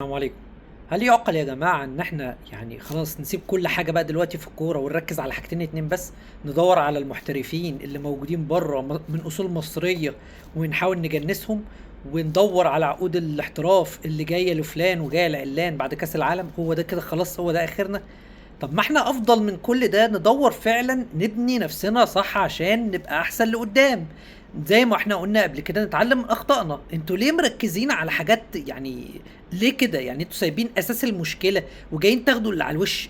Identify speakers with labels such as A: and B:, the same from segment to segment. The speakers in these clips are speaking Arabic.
A: السلام عليكم. هل يعقل يا جماعة ان احنا يعني خلاص نسيب كل حاجة بقى دلوقتي في الكورة ونركز على حاجتين اتنين بس؟ ندور على المحترفين اللي موجودين بره من اصول مصرية ونحاول نجنسهم، وندور على عقود الاحتراف اللي جاية لفلان وجاية لعلان بعد كأس العالم. هو ده كده خلاص، هو ده اخرنا؟ طب ما احنا افضل من كل ده ندور فعلا نبني نفسنا صح عشان نبقى احسن لقدام. زي ما احنا قلنا قبل كده، نتعلم من اخطائنا. انتوا ليه مركزين على حاجات يعني؟ ليه كده يعني؟ انتوا سايبين اساس المشكلة وجايين تاخدوا اللي على الوش،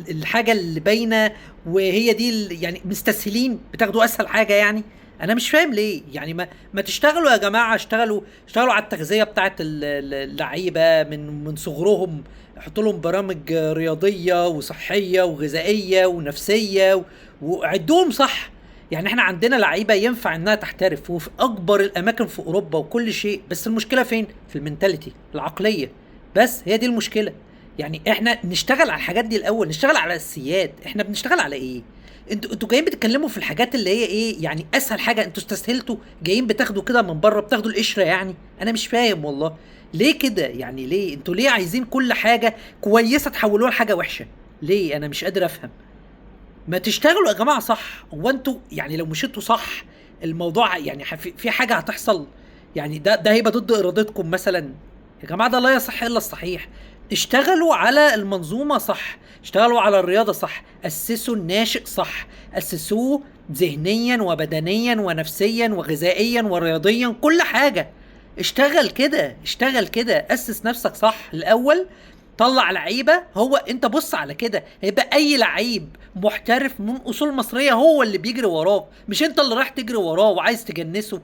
A: الحاجة اللي باينة، وهي دي يعني مستسهلين بتاخدوا اسهل حاجة يعني. انا مش فاهم ليه يعني. ما تشتغلوا يا جماعة، اشتغلوا على التغذية بتاعت اللعيبة من صغرهم. حطوا لهم برامج رياضيه وصحيه وغذائيه ونفسيه وعدوهم صح. يعني احنا عندنا لعيبه ينفع انها تحترف وفي اكبر الاماكن في اوروبا وكل شيء، بس المشكله فين؟ في المينتاليتي، العقليه. بس هي دي المشكله. يعني احنا نشتغل على الحاجات دي الاول، نشتغل على الاساسيات. احنا بنشتغل على ايه؟ انتوا جايين بتتكلموا في الحاجات اللي هي ايه يعني؟ اسهل حاجه انتوا استسهلتوا، جايين بتاخدوا كده من بره، بتاخدوا القشره يعني. انا مش فاهم والله. ليه كده يعني؟ ليه انتوا ليه عايزين كل حاجه كويسه تحولوها لحاجه وحشه؟ ليه؟ انا مش قادر افهم. ما تشتغلوا يا جماعه صح. هو انتوا يعني لو مشيتوا صح الموضوع يعني في حاجه هتحصل؟ يعني ده هيبقى ضد ارادتكم مثلا؟ يا جماعه ده لا يصح الا الصحيح. اشتغلوا على المنظومه صح، اشتغلوا على الرياضه صح، اسسوا الناشئ صح، اسسوه ذهنيا وبدنيا ونفسيا وغذائيا ورياضيا، كل حاجه. اشتغل كده، اشتغل كده، اسس نفسك صح الاول. طلع لعيبه. هو انت بص على كده، هيبقى اي لعيب محترف من اصول مصريه هو اللي بيجري وراه، مش انت اللي رايح تجري وراه وعايز تجنسه.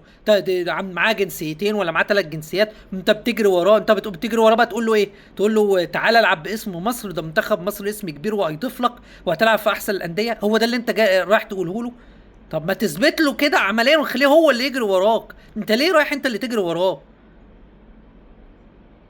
A: معاه جنسيتين ولا معاه 3 جنسيات، انت بتجري وراه. انت بتقوم بتجري وراه بقى تقول له ايه؟ تقول له تعالى العب باسم مصر، ده منتخب مصر اسم كبير وهيضيف لك وهتلعب في احسن الانديه. هو ده اللي انت رايح تقوله له؟ طب ما تثبت له كده عمليا وخليه هو اللي يجري وراك. انت ليه رايح انت اللي تجري وراه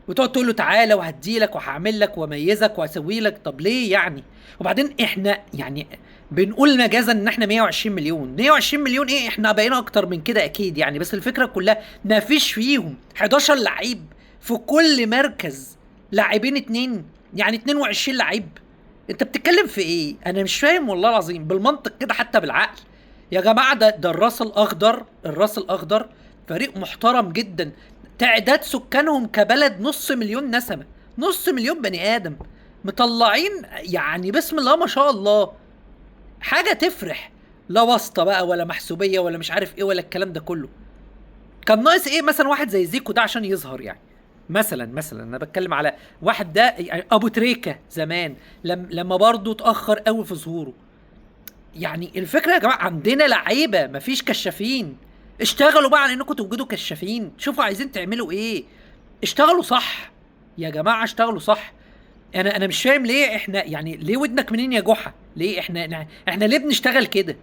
A: وتقعد تقول له تعالى وهديلك وهعمل لك واميزك واسوي لك؟ طب ليه يعني؟ وبعدين احنا يعني بنقول مجازا ان احنا 120 مليون. 120 مليون ايه؟ احنا بقينا اكتر من كده اكيد يعني. بس الفكره كلها ما فيش فيهم 11 لعيب في كل مركز، لاعبين اتنين، يعني 22 لعيب. انت بتتكلم في ايه؟ انا مش فاهم والله العظيم. بالمنطق كده حتى بالعقل يا جماعه. ده الراس الاخضر، الراس الاخضر فريق محترم جدا. تعداد سكانهم كبلد 500,000 نسمة، 500,000 بني آدم مطلعين يعني بسم الله ما شاء الله. حاجة تفرح. لا واسطة بقى ولا محسوبية ولا مش عارف ايه ولا الكلام ده كله. كان ناقص ايه مثلا واحد زي زيكو ده عشان يظهر يعني؟ مثلا انا بتكلم على واحد ده يعني ابو تريكة زمان، لما برضه اتأخر قوي في ظهوره. يعني الفكره يا جماعه عندنا لعيبه مفيش كشافين. اشتغلوا بقى على انكم توجدوا كشافين. شوفوا عايزين تعملوا ايه. اشتغلوا صح يا جماعه، اشتغلوا صح. انا مش فاهم ليه احنا يعني. ليه ودنك منين يا جحا؟ ليه احنا ليه بنشتغل كده؟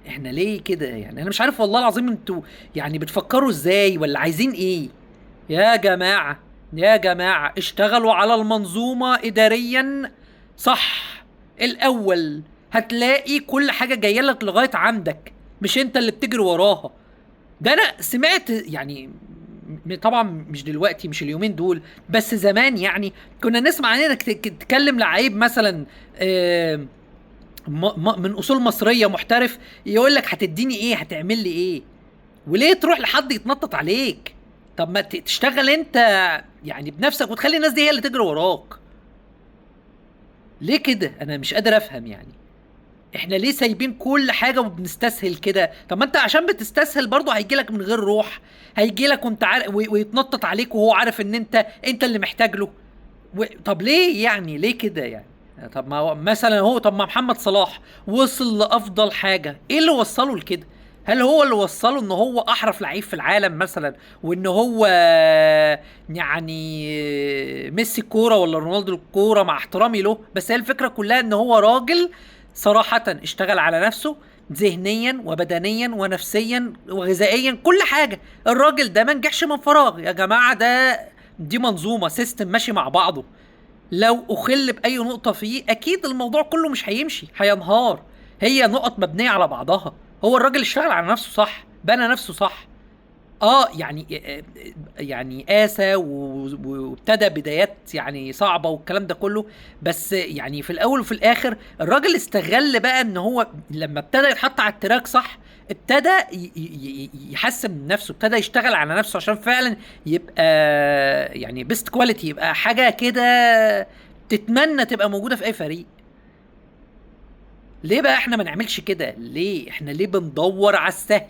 A: احنا ليه كده يعني؟ انا مش عارف والله العظيم. انتوا يعني بتفكروا ازاي ولا عايزين ايه؟ يا جماعه، يا جماعه اشتغلوا على المنظومه اداريا صح الاول. هتلاقي كل حاجه جايه لك لغايه عندك، مش انت اللي بتجري وراها. ده انا سمعت يعني. طبعا مش دلوقتي، مش اليومين دول، بس زمان يعني كنا نسمع عن انك تتكلم لعيب مثلا من اصول مصريه محترف، يقول لك هتديني ايه؟ هتعمل لي ايه؟ وليه تروح لحد يتنطط عليك؟ طب ما تشتغل انت يعني بنفسك وتخلي الناس دي هي اللي تجري وراك. ليه كده؟ انا مش قادر افهم يعني. احنا ليه سايبين كل حاجه وبنستسهل كده؟ طب ما انت عشان بتستسهل برضه هيجيلك من غير روح. هيجيلك وانت عارف ويتنطط عليك وهو عارف ان انت اللي محتاج له. طب ليه يعني؟ ليه كده يعني؟ طب ما هو مثلا هو، طب ما محمد صلاح وصل لافضل حاجه، ايه اللي وصله لكده؟ هل هو اللي وصله ان هو احرف لعيب في العالم مثلا، وان هو يعني ميسي الكوره ولا رونالدو الكوره؟ مع احترامي له، بس هي الفكره كلها ان هو راجل صراحه اشتغل على نفسه ذهنيا وبدنيا ونفسيا وغذائيا، كل حاجه. الراجل ده ما نجحش من فراغ يا جماعه. دي منظومه، سيستم ماشي مع بعضه. لو اخل باي نقطه فيه اكيد الموضوع كله مش هيمشي، هينهار. هي نقط مبنيه على بعضها. هو الراجل اشتغل على نفسه صح، بنى نفسه صح، يعني يعني قاسى وابتدى بدايات يعني صعبة والكلام ده كله. بس يعني في الاول وفي الاخر الراجل استغل بقى ان هو لما ابتدى يتحط على التراك صح، ابتدى يحسن من نفسه، ابتدى يشتغل على نفسه عشان فعلا يبقى يعني بيست كواليتي، يبقى حاجة كده تتمنى تبقى موجودة في اي فريق. ليه بقى احنا ما نعملش كده؟ ليه احنا ليه بندور على السهل؟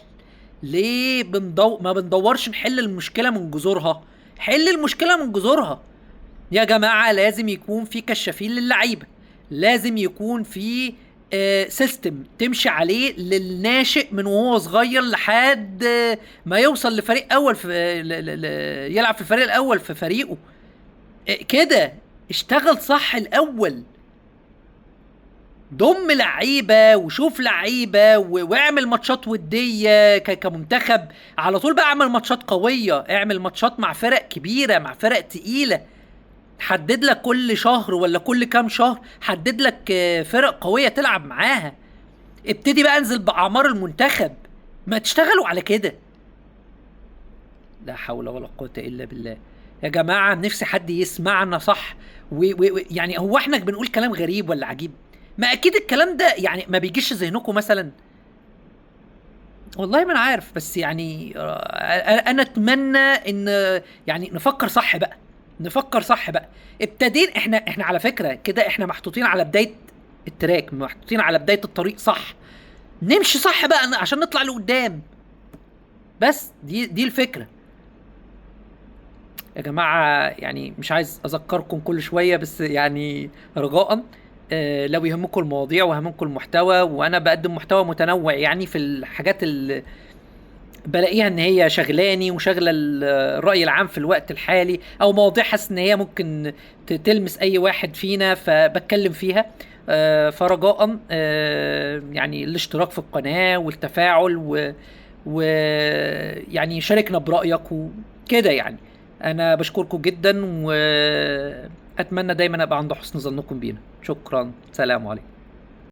A: ليه ما بندورش نحل المشكلة من جذورها؟ حل المشكلة من جذورها يا جماعة. لازم يكون في كشافين للعيبة، لازم يكون في سيستم تمشي عليه للناشئ من وهو صغير لحد ما يوصل لفريق اول في يلعب في الفريق الاول في فريقه. كده اشتغل صح الاول، ضم لعيبه وشوف لعيبه واعمل ماتشات وديه كمنتخب على طول بقى. اعمل ماتشات قويه، اعمل ماتشات مع فرق كبيره، مع فرق تقيله. حدد لك كل شهر ولا كل كام شهر حدد لك فرق قويه تلعب معاها. ابتدي بقى انزل باعمار المنتخب. ما تشتغلوا على كده. لا حول ولا قوه الا بالله يا جماعه. نفسي حد يسمعنا صح. يعني هو احنا بنقول كلام غريب ولا عجيب؟ ما اكيد الكلام ده يعني ما بيجيش ذهنكم مثلا. والله ما انا عارف، بس يعني انا اتمنى ان يعني نفكر صح بقى. نفكر صح بقى. ابتدين احنا على فكرة كده احنا محطوطين على بداية التراك، محطوطين على بداية الطريق صح. نمشي صح بقى عشان نطلع لقدام. بس دي الفكرة يا جماعة. يعني مش عايز اذكركم كل شوية، بس يعني رجاء لو يهمكم المواضيع ويهمكم المحتوى، وانا بقدم محتوى متنوع يعني في الحاجات اللي بلاقيها ان هي شغلاني وشغله الرأي العام في الوقت الحالي، او مواضيع حاسس ان هي ممكن تلمس اي واحد فينا فبتكلم فيها. فرجاء يعني الاشتراك في القناة والتفاعل يعني شاركنا برأيك وكده. يعني انا بشكركم جدا، واتمنى دايما ابقى عند حسن ظنكم بينا. شكرا، سلام عليكم.